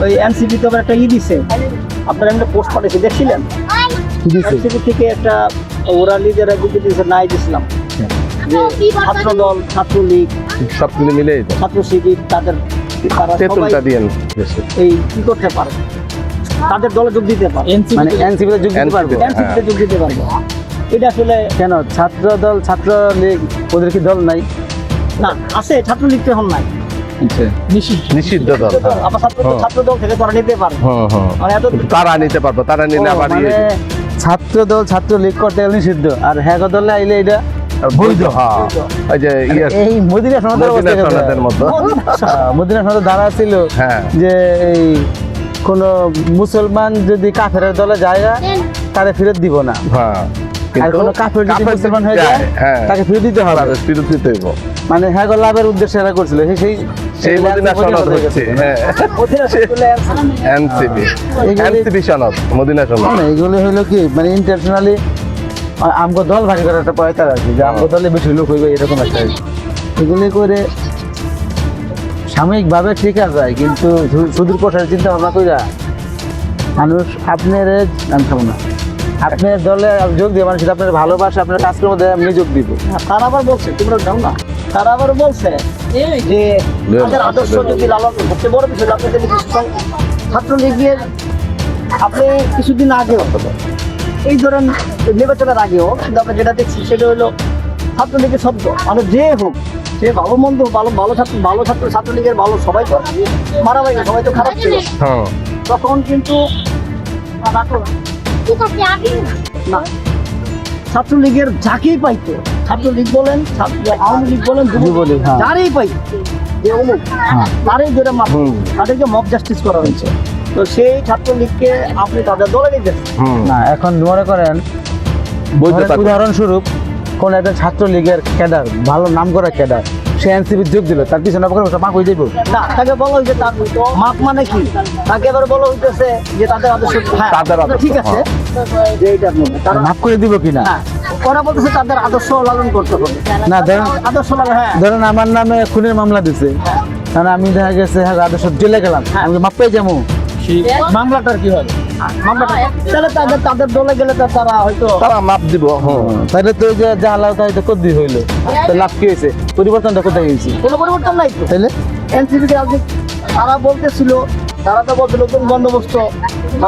ওই এনসিপি তো আবার একটা দিছে, আপনারা একটা পোস্ট পাঠিয়েছে দেখছিলেন? এনসিপি থেকে একটা ওরা লিডার দিয়েছে নাই দিছিলাম যে ছাত্র দল, ছাত্রলীগ সবগুলো মিলে ছাত্র শিবির তারা সবাই এই কি করতে পারে, তাদের দলে যোগ দিতে পারে, মানে এনসিপিতে যোগ দিতে পারবে, এনসিপিতে যোগ দিতে পারবে। এটা আসলে কেন ছাত্র দল ছাত্রলীগ ওদের কি দল নাই? না, আছে, ছাত্রলীগ তো এখন নাই, নিষিদ্ধ দল। আবার ছাত্র দল থেকে তারা নিতে পারবে, মানে এত তারা নিতে পারবে, তারা নিলে আবার মানে ছাত্র দল ছাত্রলীগ করতে গেলে নিষিদ্ধ, আর হ্যাঁ দলে আইলে এটা বৈধ। ওই যে এই মদিনা সনদের মতো মদিনা সনদ ধারা ছিল যে এই কোন মুসলমান যদি কাফেরের দলে যায় তারে ফেরত দিব না, আর কোন কাফের যদি মুসলমান হয়ে যায় তাকে ফেরত দিতে হবে, ফেরত দিতে হবে। মানে হ্যাঁ লাভের উদ্দেশ্যে এরা করছিল সেই মদিনা সনদ হচ্ছে এনসিপি, এনসিপি সনদ, মদিনা সনদ। এগুলো হলো কি মানে ইন্টারন্যাশনালি আমগো দল ভারী করার একটা পয়তার আছে যে আমগো দলে বেশি লোক হইবে এরকম একটা, এগুলি করে সাময়িকভাবে ঠিক আছে, কিন্তু সুদূর প্রসারের চিন্তা ভাবনা কইরা মানুষ আপনার খাবো না, আপনার দলে যোগ দিয়ে মানুষ আপনার ভালোবাসা আপনার কাজকর্ম দেয় এমনি যোগ দিব। তারা আবার বলছে তোমরা যাও না, তারা আবার বলছে যে তাদের আদর্শ যদি লালন, সবচেয়ে বড় বিষয় আপনাদের ছাত্রলীগের আপনি কিছুদিন আগেও এই ধরেন নির্বাচনের আগেও কিন্তু আমরা যেটা দেখছি সেটা হলো ছাত্রলীগের শব্দ, মানে যে হোক সে ভালো মন্দ ভালো ছাত্র ছাত্রলীগের ভালো সবাই তো মারামারি, সবাই তো খারাপ ছিল তখন, কিন্তু না ছাত্রলীগের যাকেই পাইতো, ছাত্রলীগ বলেন আওয়ামী লীগ বলেন যুবলীগ যারই পাইতো যে অমুক তারই ধরে তাদেরকে মব জাস্টিস করা হয়েছে। তো সেই ছাত্রলীগকে আপনি তাদের দলে নিতেন না, এখন মনে করেন উদাহরণস্বরূপ কোন একটা ছাত্রলীগের ক্যাডার, ভালো নাম করা ক্যাডার, সে এনসিপি যোগ দিল, তার পিছনে মাপ হয়ে যাইব না, তাকে বলা হয়েছে তার মাপ মানে কি, তাকে এবার বলা হইতেছে যে তাদের আদর্শ ঠিক আছে যে এইটার মধ্যে তারা মাফ করে দিব কিনা, ওরা বলতেছে তাদের আদর্শ লালন করতে হবে না। ধরেন আদর্শ লালন, হ্যাঁ ধরেন আমার নামে খুনের মামলা দিছে, কারণ আমি দেখা গেছে হ্যাঁ আদর্শ জেলে গেলাম, আমি মাপ পেয়ে যাবো, মামলাটার কি হবে, মামলাটা তাহলে তাদের দলে গেলে তো তারা হয়তো তারা মাপ দিব। তাহলে তো যে যা আলাদা হয়তো কদ্দি হইলো, লাভ কি হয়েছে, পরিবর্তনটা কোথায় হয়েছে? কোনো পরিবর্তন নাই তো। তাহলে এনসিপি তারা বলতেছিল, তারা তো বলছিল নতুন বন্দোবস্ত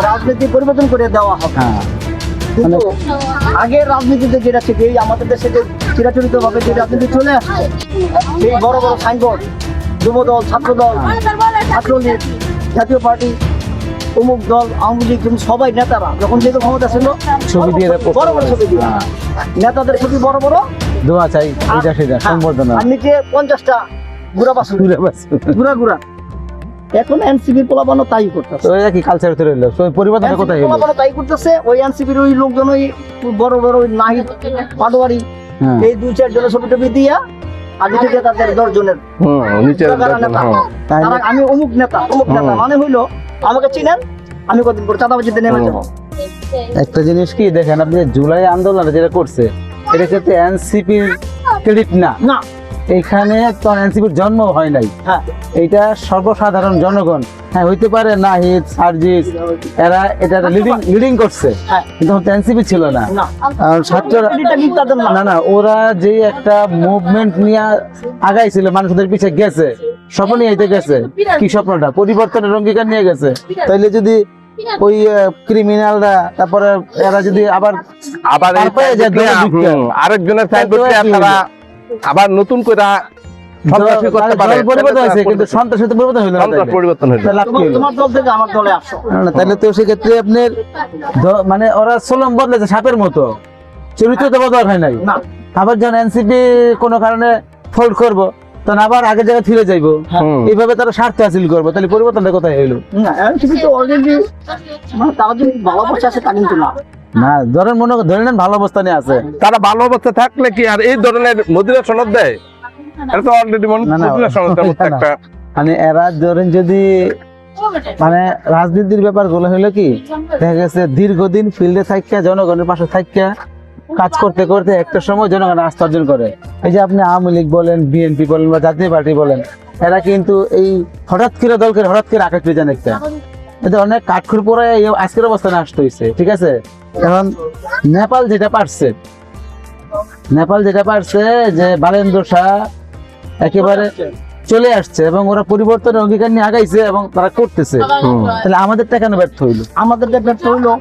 রাজনীতি পরিবর্তন করে দেওয়া হবে, কিন্তু আগের রাজনীতিতে যেটা থেকে আমাদের দেশে যে চিরাচরিত ভাবে যে রাজনীতি চলে আসছে, সেই বড় বড় সাইনবোর্ড যুবদল, ছাত্রদল, ছাত্রলীগ, জাতীয় পার্টি, অমুক দল, আওয়ামী লীগ, সবাই নেতারা যখন যেহেতু ক্ষমতা ছিল ছবি দিয়ে বড় বড় ছবি দিয়ে নেতাদের ছবি বড় বড় দোয়া চাই, এটা সেটা সম্বর্ধনা, আর নিচে 50টা ঘুরা। এখন এনসিপির পোলাপানো তাই করতেছে, তো এটা কি কালচার তৈরি হলো, তো পরিবর্তনটা কোথায় হলো? পোলাপানো তাই করতেছে, ওই এনসিপির ওই লোকজন ওই বড় বড় ওই নাহিদ পাটোয়ারি এই 2-4 জনের ছবি টবি দিয়া আগে থেকে তাদের 10 জনের আমি অমুক নেতা মানে হইলো আমাকে চিনেন, আমি কতদিন পর চাঁদাবাজিতে নেমে যাবো। একটা জিনিস কি দেখেন আপনি, জুলাই আন্দোলন যেটা করছে এটা ক্ষেত্রে এনসিপির ক্রেডিট না, এখানে তো এনসিপির জন্ম হয় নাই, এইটা সর্বসাধারণ জনগণ, হ্যাঁ হইতে পারে নাহিদ সার্জিস এরা এটা লিডিং করছে, কিন্তু এনসিপি ছিল না, ছাত্ররা না ওরা যে একটা মুভমেন্ট নিয়ে আগাইছিল, মানুষদের পিছিয়ে গেছে, স্বপ্ন নিয়ে গেছে, কি স্বপ্নটা পরিবর্তনের অঙ্গীকার নিয়ে গেছে, তাইলে যদি ওই ক্রিমিনালরা তারপরে এরা যদি আবার আরেকজনের আবার নতুন করে তাহলে তো সেক্ষেত্রে আপনার মানে ওরা সোলম বদলেছে সাপের মতো, চরিত্র তো বদল হয় নাই, আবার যখন এনসিপি কোনো কারণে ফোল্ড করবো তখন আবার আগের জায়গায় ফিরে যাইবো, এইভাবে তারা স্বার্থ হাসিল করবো, তাহলে পরিবর্তনটা কোথায় হইলো? না ধরেন ধরে নেন ভালো অবস্থানে আছে, তারা ভালো অবস্থা থাকলে কি আর এই ধরনের মদিনা সনদ দেয়? মানে এরা ধরেন যদি মানে রাজনীতির ব্যাপার গুলো হইলো কি দেখা গেছে দীর্ঘদিন ফিল্ডে থাকিয়া জনগণের পাশে থাকিয়া কাজ করতে করতে একটা সময় জনগণ আস্থা অর্জন করে, এই যে আপনি আওয়ামী লীগ বলেন, বিএনপি বলেন বা জাতীয় পার্টি বলেন, এরা কিন্তু এই হঠাৎ করে দলকে হঠাৎ করে আঘাত পেয়ে যান একটা, এদের অনেক কাঠখড় পরে এই আজকের অবস্থানে আসতে হয়েছে, ঠিক আছে। এখন নেপাল যেটা পারছে যে বালেন্দ্র শাহ একেবারে চলে আসছে এবং ওরা পরিবর্তনের অঙ্গীকার নিয়ে আগাইছে এবং তারা করতেছে, তাহলে আমাদেরটা কেন ব্যর্থ হইলো? আমাদের ব্যর্থ হইলো,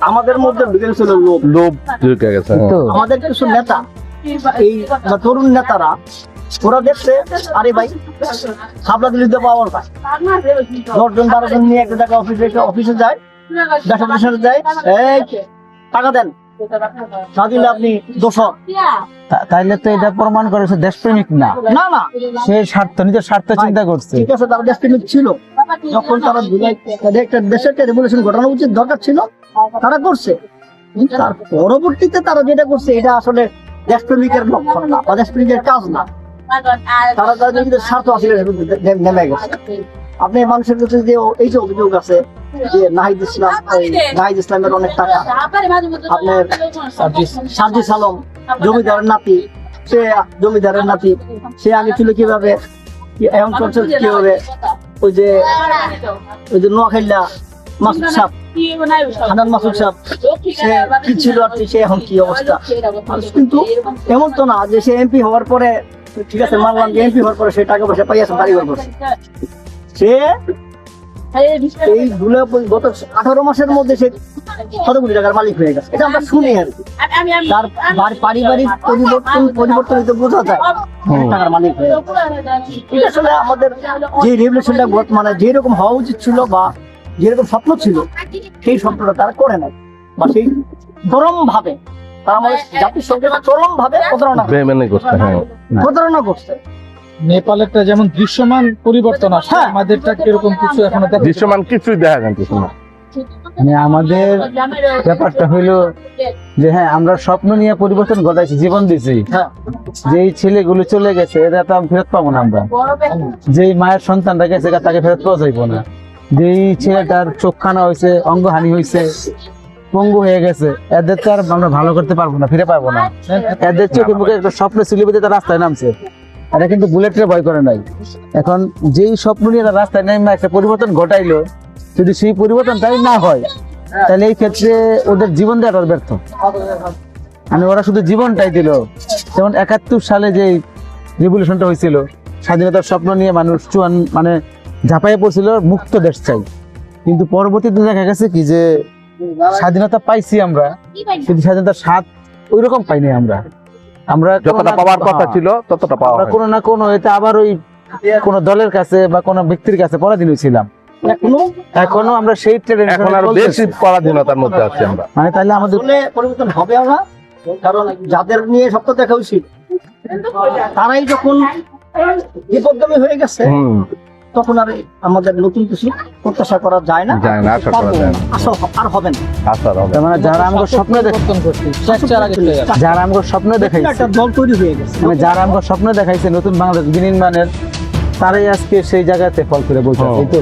আমাদের মধ্যে ঢুকে ছিল লোভ ঢুকে গেছে। তো আমাদের কিছু নেতা, এই তরুণ নেতারা, ওরা দেখছে আরে ভাই সাবলা দিল্লিতে পাওয়ার পায়, 10 জন 12 জন নিয়ে একটা জায়গায় অফিসে যায়, দেশের যায়, এই টাকা দেন, না দিলে আপনি দোষর। তাইলে তো এটা প্রমাণ করেছে দেশপ্রেমিক না, না না, সে নিজের স্বার্থ চিন্তা করছে। ঠিক আছে, তারা দেশপ্রেমিক ছিল, যখন তারা একটা দেশের রেভলিউশন ঘটানো উচিত দরকার ছিল, তারা করছে। কিন্তু তার পরবর্তীতে তারা যেটা করছে এটা আসলে দেশপ্রেমিকের লক্ষণ না বা দেশপ্রেমিকের কাজ না, তারা তাদের নিজেদের স্বার্থ আসলে নেমে গেছে। আপনি মানুষের কাছে যে এই যে অভিযোগ আছে যে নাহিদ ইসলামের অনেক টাকা, আপনার সার্জিস আলম জমিদারের নাতি, সে আগে ছিল কিভাবে, এখন করছে কিভাবে, ওই যে নোয়াখাইলা মাসুদ সাহেব, হানান মাসুদ সাহেব, সে কি ছিল আর সে এখন কি অবস্থা। কিন্তু এমন তো না যে সে এমপি হওয়ার পরে, ঠিক আছে মানলাম যে এমপি হওয়ার পরে সে টাকা পয়সা পাইয়াছে, বাড়িঘর করছে, সে এই গত 18 মাসের মধ্যে সে কত কোটি টাকার মালিক হয়ে গেছে, এটা আমরা শুনি আর কি। তার পারিবারিক পরিবর্তন হইতে বোঝা যায় টাকার মালিক হয়ে গেছে। এটা আসলে আমাদের যে রেভলিউশনটা মানে যেরকম হওয়া উচিত ছিল বা যেরকম স্বপ্ন ছিল, সেই স্বপ্নটা তারা করে নাই, বা সেই চরম ভাবে তারা আমাদের জাতির সঙ্গে চরম ভাবে প্রতারণা করছে। নেপালেরটা যেমন দৃশ্যমান পরিবর্তন আসছে, হ্যাঁ। আমাদেরটা কিরকম কিছু এখনো দেখা দৃশ্যমান কিছুই দেখা যাচ্ছে না। মানে আমাদের ব্যাপারটা হইলো যে হ্যাঁ আমরা স্বপ্ন নিয়ে পরিবর্তন ঘটাইছি, জীবন দিছি, হ্যাঁ, যেই ছেলেগুলো চলে গেছে এরা তো ফেরত পাবো না আমরা, যেই মায়ের সন্তানটা গেছে তাকে ফেরত পাওয়া যাইবো না, যেই ছেলেটার চোখখানা হয়েছে, অঙ্গহানি হয়েছে, পঙ্গু হয়ে গেছে, এদের তো আর আমরা ভালো করতে পারবো না, ফিরে পাবো না। এদের চোখে মুখে একটা স্বপ্ন ছিল বলে তারা রাস্তায় নামছে, এরা কিন্তু বুলেটের ভয় করে নাই। এখন যেই স্বপ্ন নিয়ে তারা রাস্তায় নেমে একটা পরিবর্তন ঘটাইলো, যদি সেই পরিবর্তনটাই না হয় তাহলে এই ক্ষেত্রে ওদের জীবন দেওয়াটা ব্যর্থ। মানে ওরা শুধু জীবনটাই দিল, যেমন 71 সালে যে রেভলিউশনটা হয়েছিল, স্বাধীনতার স্বপ্ন নিয়ে মানুষ মানে ঝাঁপাইয়ে পড়ছিল মুক্ত দেশ চাই, কিন্তু পরবর্তীতে দেখা গেছে কি যে স্বাধীনতা পাইছি আমরা, কিন্তু স্বাধীনতার স্বাদ ওই রকম পাইনি আমরা যতটা পাওয়ার কথা ছিল ততটা পাওয়া আমরা কোনো না কোনো এতে আবার ওই কোন দলের কাছে বা কোন ব্যক্তির কাছে পরাধীন ছিলাম, এখনো আমরা সেই এখন আরো বেশি পরাধীনতার মধ্যে আছি আমরা। মানে তাহলে আমাদের পরিবর্তন হবে না, কারণ যাদের নিয়ে স্বপ্ন দেখা উচিত তারাই যখন বিপদগামী হয়ে গেছে, তখন আর আমাদের নতুন কিছু প্রত্যাশা করা যায় না, আশা করা যায় না, আর হবে না। মানে যারা আমাকে স্বপ্ন দেখাইছে, একটা দল তৈরি হয়ে গেছে, মানে যারা আমাকে স্বপ্ন দেখাইছে নতুন বাংলাদেশ বিনির্মাণের, তারাই আজকে সেই জায়গাতে ফল করে বলছে, তাই তো।